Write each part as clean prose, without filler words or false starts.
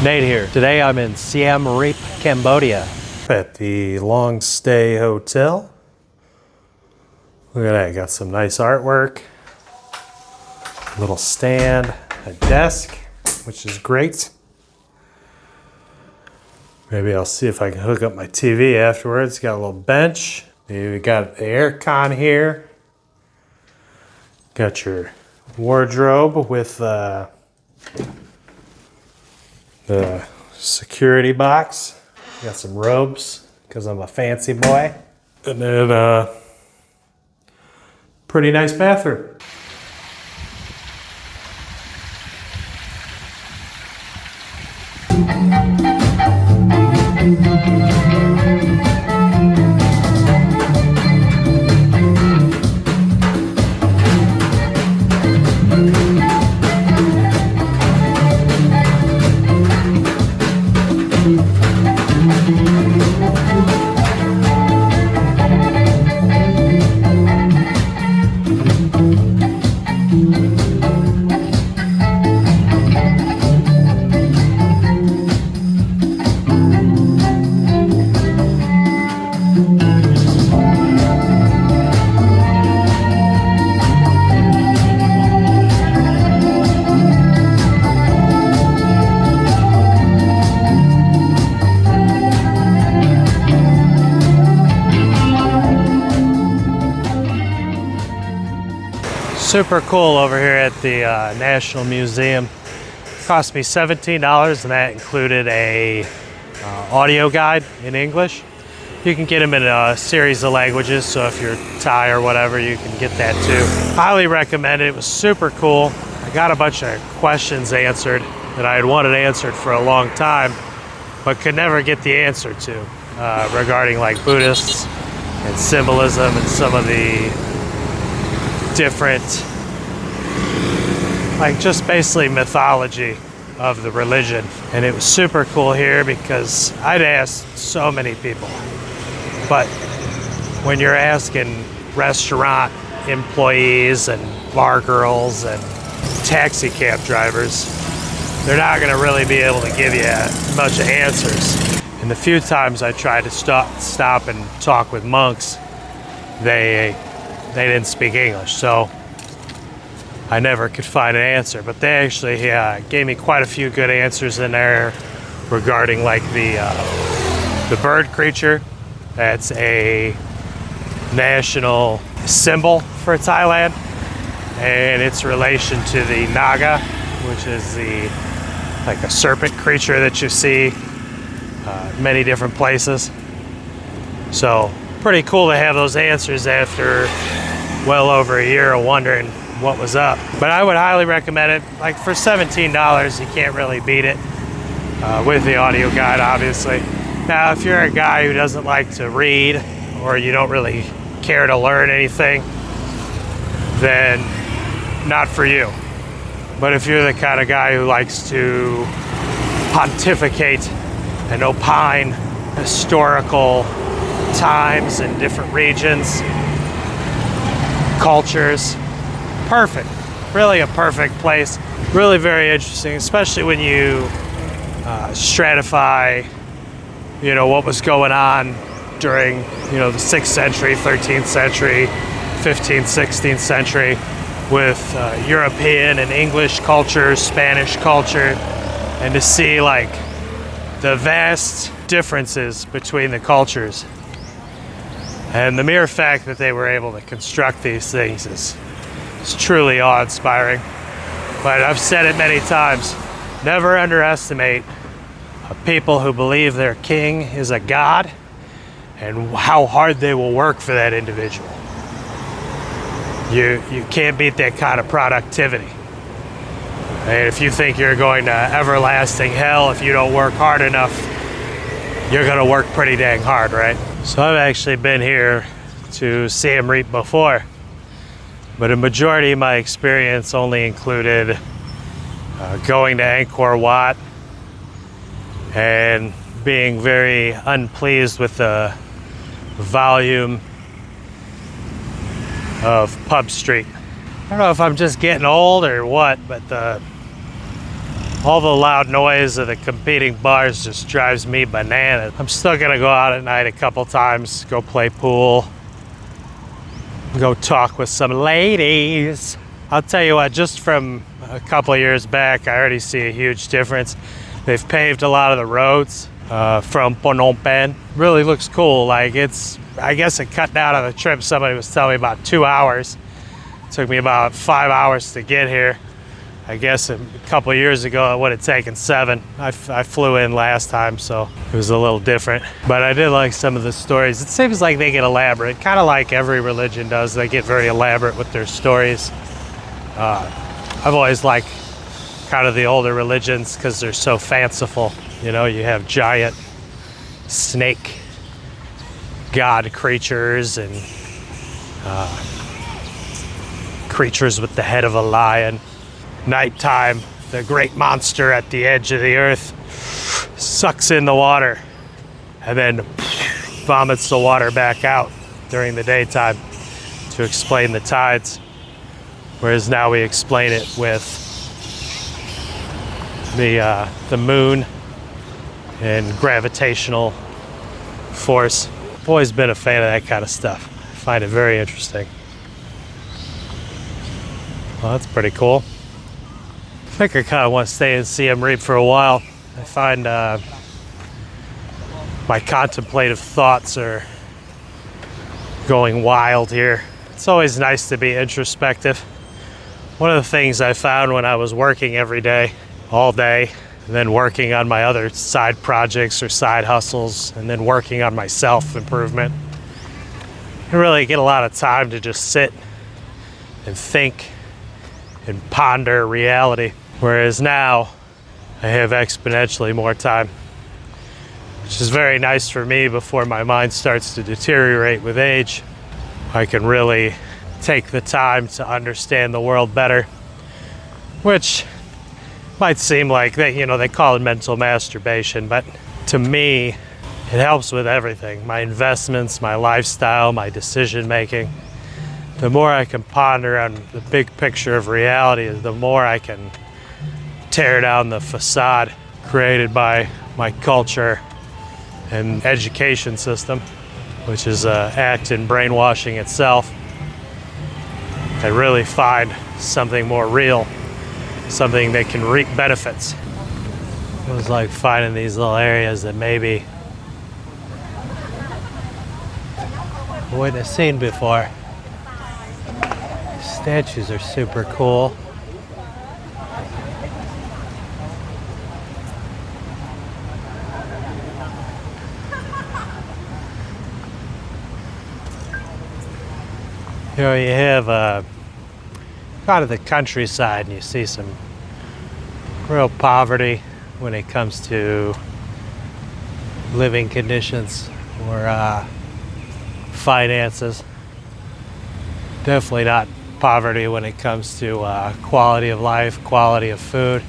Nate here. Today I'm in Siem Reap, Cambodia at the Long Stay Hotel. Look at that, got some nice artwork, a little stand, a desk, which is great. Maybe I'll see if I can hook up my TV afterwards. Got a little bench. We got the air con here. Got your wardrobe with the security box. Got some robes because I'm a fancy boy. And then pretty nice bathroom. Super cool over here at the National Museum. It cost me $17 and that included a audio guide in English. You can get them in a series of languages, so if you're Thai or whatever, you can get that too. Highly recommend it. It was super cool. I got a bunch of questions answered that I had wanted answered for a long time, but could never get the answer to regarding like Buddhists and symbolism and some of the different, like just basically mythology of the religion. And it was super cool here because I'd asked so many people, but when you're asking restaurant employees and bar girls and taxi cab drivers, they're not going to really be able to give you much answers. And the few times I tried to stop and talk with monks, they didn't speak English, so I never could find an answer. But they actually gave me quite a few good answers in there regarding like the bird creature. That's a national symbol for Thailand, and its relation to the Naga, which is like a serpent creature that you see many different places. So pretty cool to have those answers after well over a year of wondering what was up. But I would highly recommend it. Like for $17, you can't really beat it with the audio guide, obviously. Now, if you're a guy who doesn't like to read or you don't really care to learn anything, then not for you. But if you're the kind of guy who likes to pontificate and opine historical times in different regions, cultures, perfect. Really a perfect place. Really very interesting, especially when you stratify, what was going on during, the 6th century, 13th century, 15th, 16th century with European and English culture, Spanish culture, and to see like the vast differences between the cultures. And the mere fact that they were able to construct these things is truly awe-inspiring. But I've said it many times, never underestimate people who believe their king is a god and how hard they will work for that individual. You can't beat that kind of productivity. And if you think you're going to everlasting hell if you don't work hard enough, you're going to work pretty dang hard, right? So I've actually been here to Siem Reap before, but a majority of my experience only included going to Angkor Wat and being very unpleased with the volume of Pub Street. I don't know if I'm just getting old or what, but the All the loud noise of the competing bars just drives me bananas. I'm still gonna go out at night a couple times, go play pool, go talk with some ladies. I'll tell you what, just from a couple of years back, I already see a huge difference. They've paved a lot of the roads from Phnom Pehn. Really looks cool. Like I guess it cut down on the trip. Somebody was telling me about 2 hours. It took me about 5 hours to get here. I guess a couple of years ago it would have taken 7. I flew in last time, so it was a little different. But I did like some of the stories. It seems like they get elaborate, kind of like every religion does. They get very elaborate with their stories. I've always liked kind of the older religions because they're so fanciful. You know, you have giant snake god creatures and creatures with the head of a lion. Nighttime, the great monster at the edge of the earth sucks in the water and then vomits the water back out during the daytime to explain the tides. Whereas now we explain it with the moon and gravitational force. I've always been a fan of that kind of stuff. I find it very interesting. Well, that's pretty cool. I think I kind of want to stay in Siem Reap for a while. I find my contemplative thoughts are going wild here. It's always nice to be introspective. One of the things I found when I was working every day, all day, and then working on my other side projects or side hustles, and then working on my self-improvement, I really get a lot of time to just sit and think and ponder reality. Whereas now, I have exponentially more time, which is very nice for me before my mind starts to deteriorate with age. I can really take the time to understand the world better, which might seem like they call it mental masturbation, but to me, it helps with everything. My investments, my lifestyle, my decision making. The more I can ponder on the big picture of reality, the more I can tear down the facade created by my culture and education system, which is an act in brainwashing itself. I really find something more real, something that can reap benefits. It was like finding these little areas that maybe I wouldn't have seen before. Statues are super cool. You know, you have kind of the countryside and you see some real poverty when it comes to living conditions or finances. Definitely not poverty when it comes to quality of life, quality of food.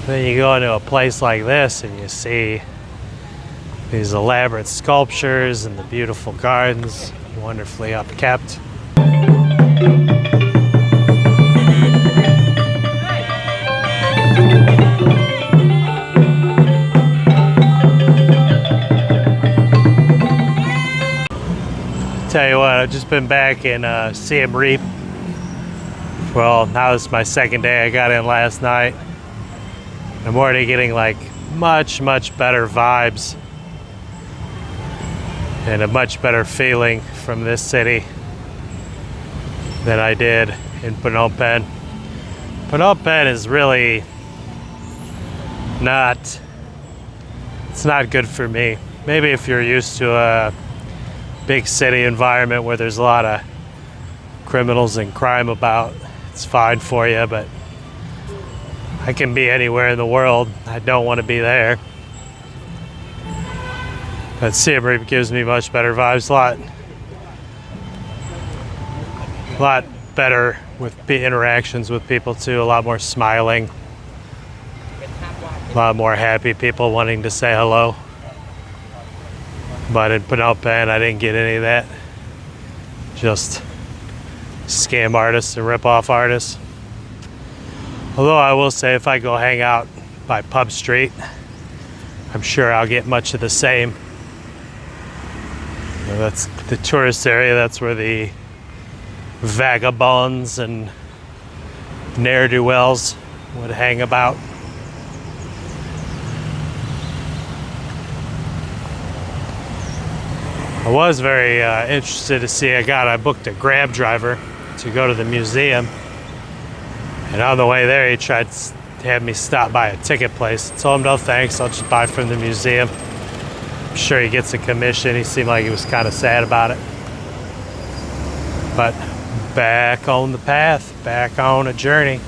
Then you go into a place like this and you see these elaborate sculptures and the beautiful gardens, wonderfully upkept. Tell you what, I've just been back in Siem Reap. Well, now this is my second day. I got in last night. I'm already getting like much better vibes and a much better feeling from this city than I did in Phnom Penh. Phnom Penh is really it's not good for me. Maybe if you're used to a big city environment where there's a lot of criminals and crime about, it's fine for you, but I can be anywhere in the world. I don't want to be there. But Siem Reap gives me much better vibes, a lot better with interactions with people too, a lot more smiling, a lot more happy people wanting to say hello. But in Phnom Penh, I didn't get any of that. Just scam artists and rip-off artists. Although I will say, if I go hang out by Pub Street, I'm sure I'll get much of the same. You know, that's the tourist area. That's where the vagabonds and ne'er-do-wells would hang about. I was very interested to see. I booked a Grab driver to go to the museum, and on the way there he tried to have me stop by a ticket place. I told him no thanks, I'll just buy from the museum. I'm sure he gets a commission. He seemed like he was kind of sad about it. But back on the path, back on a journey.